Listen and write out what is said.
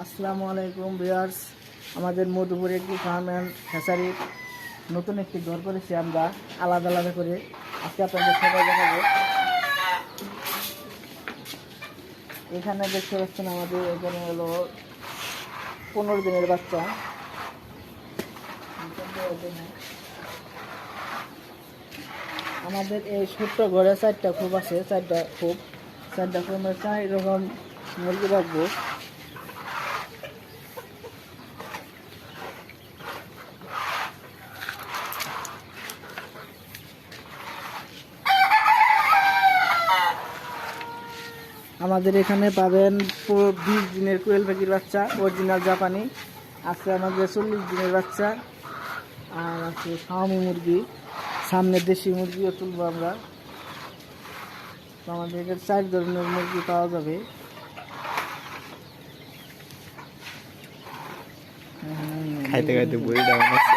আসসালামু আলাইকুম ভিউয়ার্স, আমাদের মধুপুর একটি ফার্ম অ্যান্ড হ্যাচারি নতুন একটি ঘর করেছি আমরা আলাদা আলাদা করে। আজকে আপনাদের সবাই দেখাবো। এখানে দেখতে পাচ্ছেন আমাদের এখানে হলো 15 দিনের বাচ্চা। আমাদের এই ছোট্ট ঘরে 4টা খোপ আছে, 4টা খোপ আমরা 4 রকম মুরগি রাখবো। আমাদের এখানে পাবেন 20 দিনের কোয়েল পাখির বাচ্চা, অরিজিনাল জাপানি আছে। আমাদের 40 দিনের বাচ্চা, আর আছে ফার্মি মুরগি, সামনে দেশি মুরগিও তুলবো আমরা। তো আমাদের এখানে 4 ধরনের মুরগি পাওয়া যাবে। খাইতে খাইতে বই ডাউন আছে।